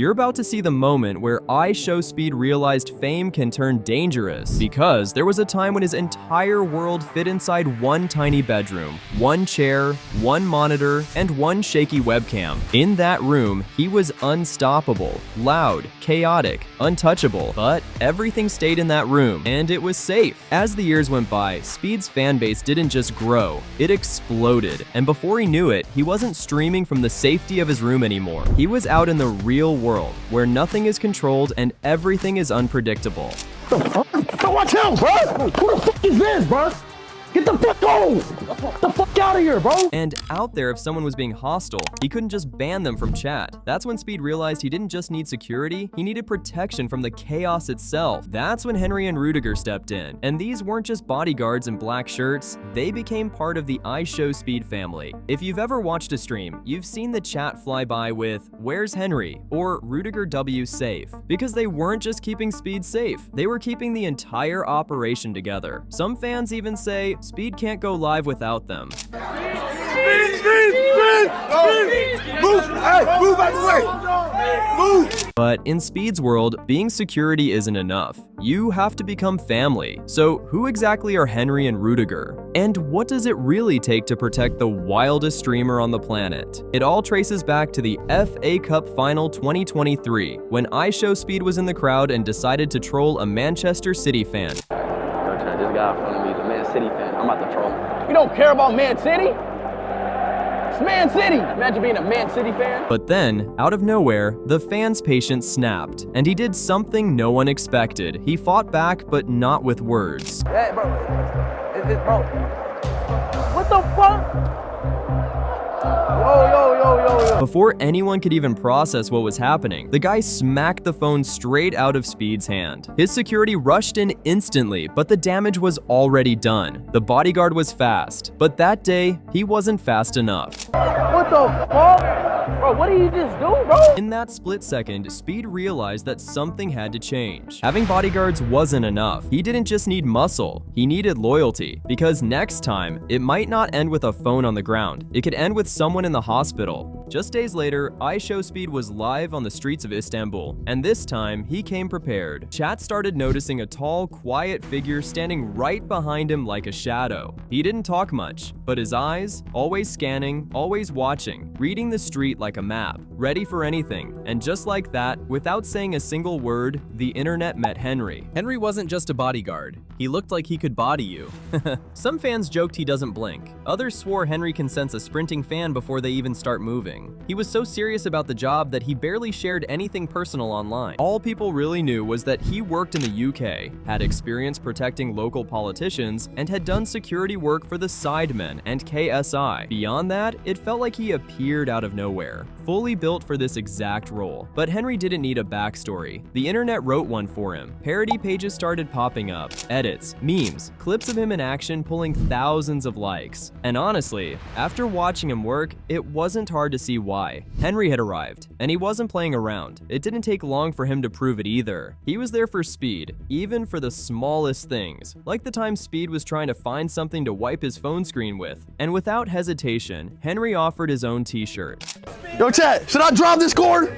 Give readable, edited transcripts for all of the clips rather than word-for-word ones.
You're about to see the moment where IShowSpeed realized fame can turn dangerous, because there was a time when his entire world fit inside one tiny bedroom, one chair, one monitor, and one shaky webcam. In that room, he was unstoppable, loud, chaotic, untouchable, but everything stayed in that room, and it was safe. As the years went by, Speed's fanbase didn't just grow, it exploded, and before he knew it, he wasn't streaming from the safety of his room anymore. He was out in the real world, where nothing is controlled and everything is unpredictable. Watch him, bro! Who the fuck is this, bro? Get the fuck on! Get the fuck out of here, bro! And out there, if someone was being hostile, he couldn't just ban them from chat. That's when Speed realized he didn't just need security, he needed protection from the chaos itself. That's when Henry and Rüdiger stepped in. And these weren't just bodyguards in black shirts, they became part of the IShowSpeed family. If you've ever watched a stream, you've seen the chat fly by with, "Where's Henry?" or "Rudiger W safe?" Because they weren't just keeping Speed safe, they were keeping the entire operation together. Some fans even say, Speed can't go live without them. Speed! Move! Hey, move out the way! Move! But in Speed's world, being security isn't enough. You have to become family. So who exactly are Henry and Rüdiger? And what does it really take to protect the wildest streamer on the planet? It all traces back to the FA Cup Final 2023, when IShowSpeed was in the crowd and decided to troll a Manchester City fan. This guy in front of me is a Man City fan. I'm about to troll him. You don't care about Man City? It's Man City! Imagine being a Man City fan. But then, out of nowhere, the fan's patience snapped, and he did something no one expected. He fought back, but not with words. Hey, bro. Bro. What the fuck? Yo. Before anyone could even process what was happening, the guy smacked the phone straight out of Speed's hand. His security rushed in instantly, but the damage was already done. The bodyguard was fast, but that day, he wasn't fast enough. What the fuck? Bro, what did you just do, bro? In that split second, Speed realized that something had to change. Having bodyguards wasn't enough. He didn't just need muscle, he needed loyalty. Because next time, it might not end with a phone on the ground. It could end with someone in the hospital. Just days later, IShowSpeed was live on the streets of Istanbul, and this time, he came prepared. Chat started noticing a tall, quiet figure standing right behind him like a shadow. He didn't talk much, but his eyes, always scanning, always watching, reading the street like a map, ready for anything. And just like that, without saying a single word, the internet met Henry. Henry wasn't just a bodyguard. He looked like he could body you. Some fans joked he doesn't blink. Others swore Henry can sense a sprinting fan before they even start moving. He was so serious about the job that he barely shared anything personal online. All people really knew was that he worked in the UK, had experience protecting local politicians, and had done security work for the Sidemen and KSI. Beyond that, it felt like he appeared out of nowhere, fully built for this exact role. But Henry didn't need a backstory. The internet wrote one for him. Parody pages started popping up, edits, memes, clips of him in action pulling thousands of likes. And honestly, after watching him work, it wasn't hard to see why. Henry had arrived, and he wasn't playing around. It didn't take long for him to prove it either. He was there for Speed, even for the smallest things, like the time Speed was trying to find something to wipe his phone screen with. And without hesitation, Henry offered his own t-shirt. Yo, chat, should I drop this cord?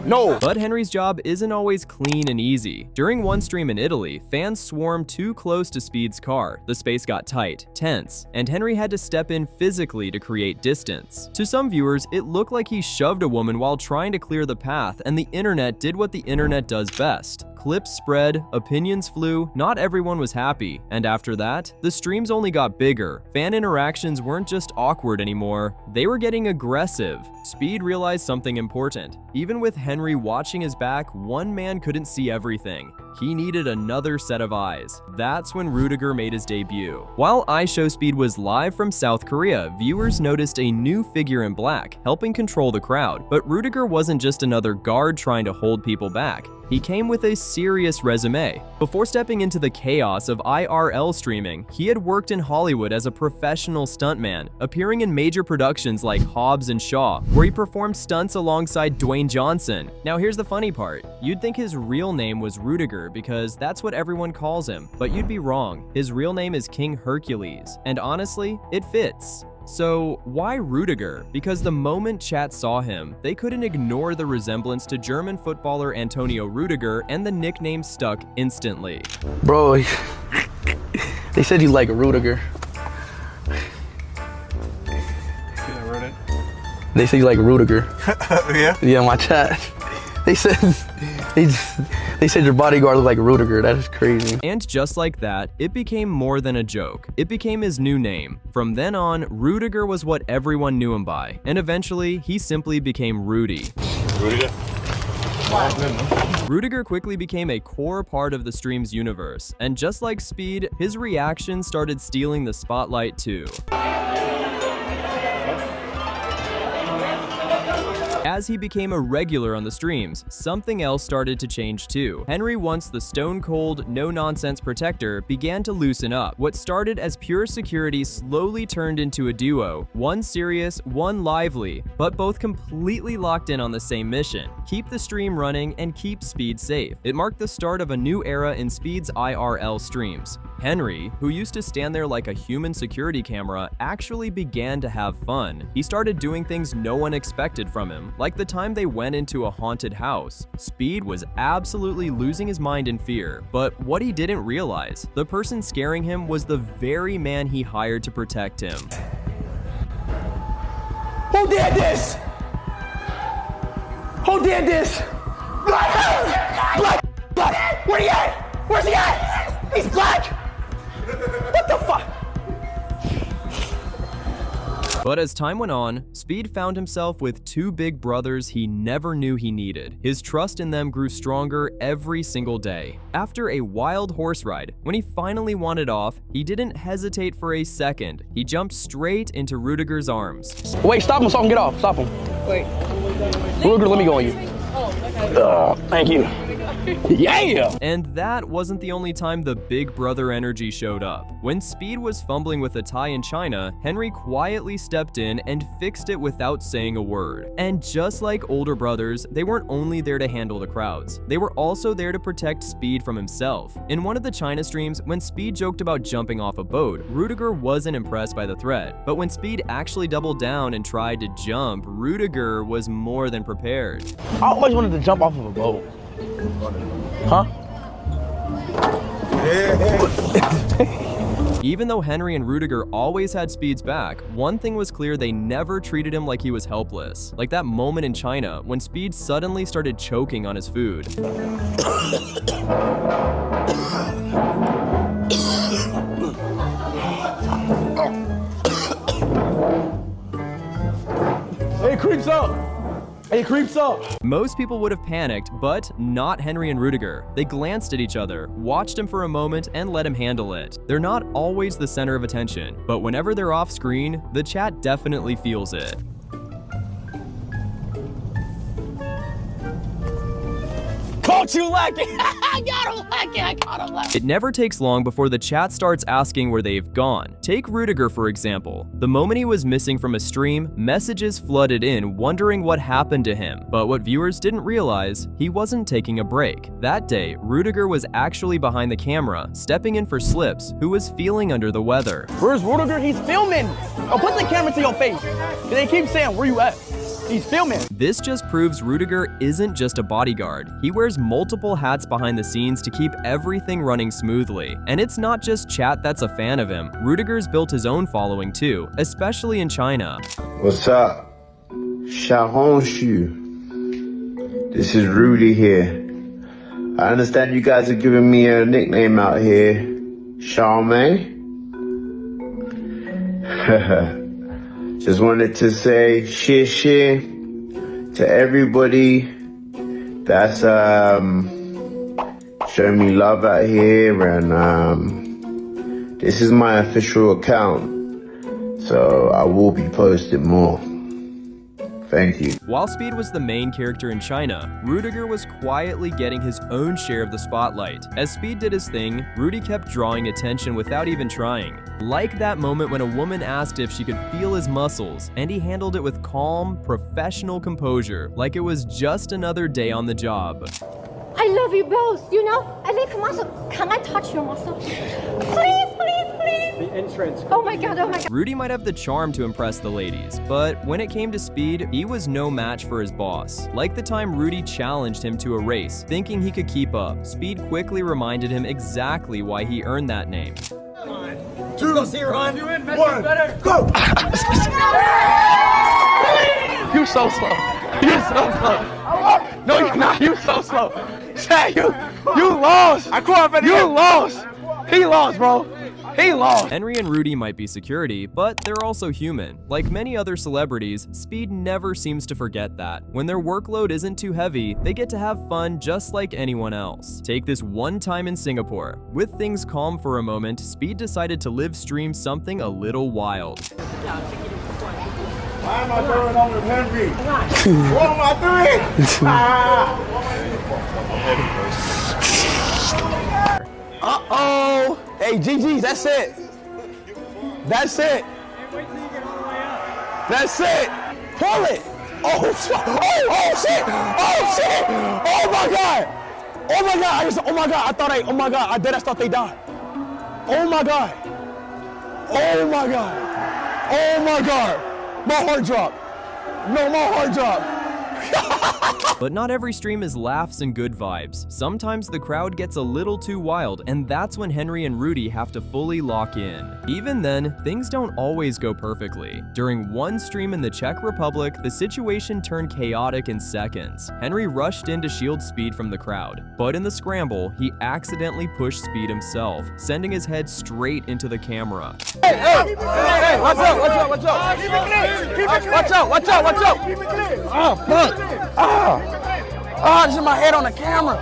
No. But Henry's job isn't always clean and easy. During one stream in Italy, fans swarmed too close to Speed's car. The space got tight, tense, and Henry had to step in physically to create distance. To some viewers, it looked like he shoved a woman while trying to clear the path, and the internet did what the internet does best. Clips spread, opinions flew, not everyone was happy, and after that, the streams only got bigger. Fan interactions weren't just awkward anymore, they were getting aggressive. Speed realized something important. Even with Henry watching his back, one man couldn't see everything. He needed another set of eyes. That's when Rudiger made his debut. While IShowSpeed was live from South Korea, viewers noticed a new figure in black, helping control the crowd. But Rudiger wasn't just another guard trying to hold people back. He came with a serious resume. Before stepping into the chaos of IRL streaming, he had worked in Hollywood as a professional stuntman, appearing in major productions like Hobbs and Shaw, where he performed stunts alongside Dwayne Johnson. Now here's the funny part. You'd think his real name was Rudiger because that's what everyone calls him, but you'd be wrong. His real name is King Hercules, and honestly, it fits. So why Rudiger? Because the moment chat saw him, they couldn't ignore the resemblance to German footballer Antonio Rudiger, and the nickname stuck instantly. Bro, they said you like Rudiger. They say you like Rudiger. Yeah? Yeah, my chat. They said your bodyguard looked like Rudiger. That is crazy. And just like that, it became more than a joke. It became his new name. From then on, Rudiger was what everyone knew him by, and eventually, he simply became Rudy. Rudiger? Rudiger quickly became a core part of the stream's universe, and just like Speed, his reaction started stealing the spotlight too. As he became a regular on the streams, something else started to change too. Henry, once the stone-cold, no-nonsense protector, began to loosen up. What started as pure security slowly turned into a duo, one serious, one lively, but both completely locked in on the same mission: keep the stream running and keep Speed safe. It marked the start of a new era in Speed's IRL streams. Henry, who used to stand there like a human security camera, actually began to have fun. He started doing things no one expected from him, like the time they went into a haunted house. Speed was absolutely losing his mind in fear, but what he didn't realize, the person scaring him was the very man he hired to protect him. Who did this? Who did this? Black! Where he at? Where's he at? He's black! What the fuck? But as time went on, Speed found himself with two big brothers he never knew he needed. His trust in them grew stronger every single day. After a wild horse ride, when he finally wanted off, he didn't hesitate for a second. He jumped straight into Rudiger's arms. Wait, stop him so I can get off. Stop him. Wait. Rudiger, let me go on you. Oh, okay. Thank you. Yeah! And that wasn't the only time the big brother energy showed up. When Speed was fumbling with a tie in China, Henry quietly stepped in and fixed it without saying a word. And just like older brothers, they weren't only there to handle the crowds, they were also there to protect Speed from himself. In one of the China streams, when Speed joked about jumping off a boat, Rudiger wasn't impressed by the threat. But when Speed actually doubled down and tried to jump, Rudiger was more than prepared. I always wanted to jump off of a boat. Huh? Even though Henry and Rüdiger always had Speed's back, one thing was clear: they never treated him like he was helpless. Like that moment in China when Speed suddenly started choking on his food. Hey, creeps up! Hey, creeps up! Most people would have panicked, but not Henry and Rüdiger. They glanced at each other, watched him for a moment, and let him handle it. They're not always the center of attention, but whenever they're off screen, the chat definitely feels it. Caught you lacking! I got him lacking! I caught him lacking! It never takes long before the chat starts asking where they've gone. Take Rudiger for example. The moment he was missing from a stream, messages flooded in wondering what happened to him. But what viewers didn't realize, he wasn't taking a break. That day, Rudiger was actually behind the camera, stepping in for Slips, who was feeling under the weather. Where's Rudiger? He's filming! Oh, put the camera to your face! They keep saying, where you at? He's filming! This just proves Rudiger isn't just a bodyguard. He wears multiple hats behind the scenes to keep everything running smoothly. And it's not just chat that's a fan of him. Rudiger's built his own following too, especially in China. What's up? Xiaohongshu. This is Rudy here. I understand you guys are giving me a nickname out here. Xiaomei? Just wanted to say xie to everybody that's showing me love out here, and this is my official account, so I will be posting more. Thank you. While Speed was the main character in China, Rudiger was quietly getting his own share of the spotlight. As Speed did his thing, Rudy kept drawing attention without even trying. Like that moment when a woman asked if she could feel his muscles, and he handled it with calm, professional composure, like it was just another day on the job. I love you both, you know? I like muscle. Can I touch your muscle? Please, please, please. entrance. Oh my god, oh my god. Rudy might have the charm to impress the ladies, but when it came to Speed, he was no match for his boss. Like the time Rudy challenged him to a race, thinking he could keep up, Speed quickly reminded him exactly why he earned that name. 2, 1, go! You so slow. You so slow. No, you're not. You so slow. Chad, you lost. You lost. He lost, bro. He lost. Henry and Rudy might be security, but they're also human. Like many other celebrities, Speed never seems to forget that. When their workload isn't too heavy, they get to have fun just like anyone else. Take this one time in Singapore. With things calm for a moment, Speed decided to live stream something a little wild. Why am I going on with Henry? What am I doing? Uh-oh. Hey, GG's, that's it. That's it. That's it. Pull it. Oh, shit. Oh, shit. Oh, shit. Oh, my God. Oh, my God. Oh, my God. I thought they died. Oh, my God. Oh, my God. Oh, my God. My heart dropped. No, my heart dropped. But not every stream is laughs and good vibes. Sometimes the crowd gets a little too wild, and that's when Henry and Rudy have to fully lock in. Even then, things don't always go perfectly. During one stream in the Czech Republic, the situation turned chaotic in seconds. Henry rushed in to shield Speed from the crowd, but in the scramble, he accidentally pushed Speed himself, sending his head straight into the camera. Hey, watch out. Watch out. Oh, fuck. This is my head on the camera.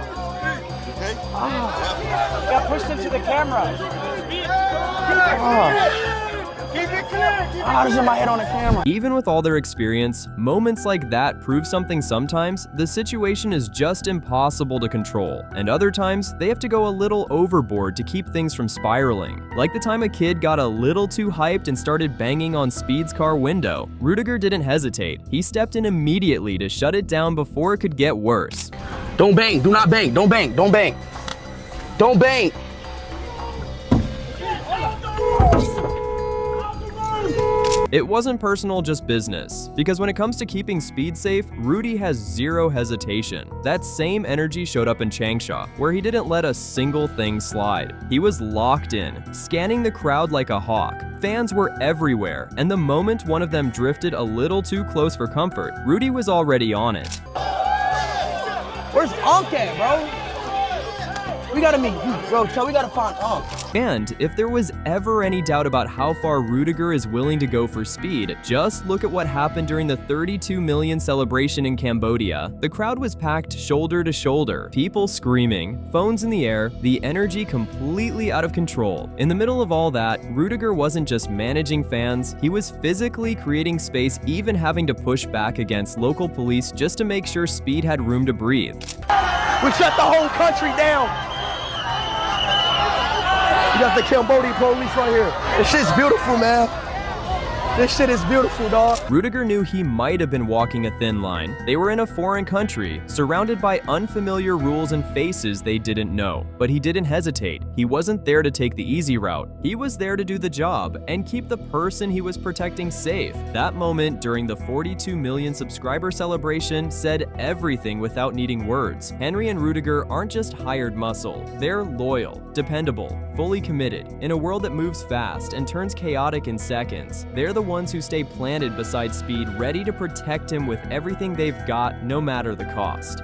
Got pushed into the camera. This is my head on the camera. Even with all their experience, moments like that prove something sometimes. The situation is just impossible to control, and other times, they have to go a little overboard to keep things from spiraling. Like the time a kid got a little too hyped and started banging on Speed's car window. Rudiger didn't hesitate. He stepped in immediately to shut it down before it could get worse. Don't bang. Do not bang. Don't bang. Don't bang. Don't bang. It wasn't personal, just business. Because when it comes to keeping Speed safe, Rudy has zero hesitation. That same energy showed up in Changsha, where he didn't let a single thing slide. He was locked in, scanning the crowd like a hawk. Fans were everywhere, and the moment one of them drifted a little too close for comfort, Rudy was already on it. Where's Unc at, bro? We gotta meet bro. We gotta find Unc. And if there was ever any doubt about how far Rudiger is willing to go for Speed, just look at what happened during the 32 million celebration in Cambodia. The crowd was packed shoulder to shoulder, people screaming, phones in the air, the energy completely out of control. In the middle of all that, Rudiger wasn't just managing fans, he was physically creating space, even having to push back against local police just to make sure Speed had room to breathe. We shut the whole country down. You got the Cambodia police right here. This shit's beautiful, man. This shit is beautiful, dog. Rudiger knew he might have been walking a thin line. They were in a foreign country, surrounded by unfamiliar rules and faces they didn't know. But he didn't hesitate. He wasn't there to take the easy route. He was there to do the job and keep the person he was protecting safe. That moment during the 42 million subscriber celebration said everything without needing words. Henry and Rüdiger aren't just hired muscle. They're loyal, dependable, fully committed. In a world that moves fast and turns chaotic in seconds, they're the ones who stay planted beside Speed, ready to protect him with everything they've got, no matter the cost.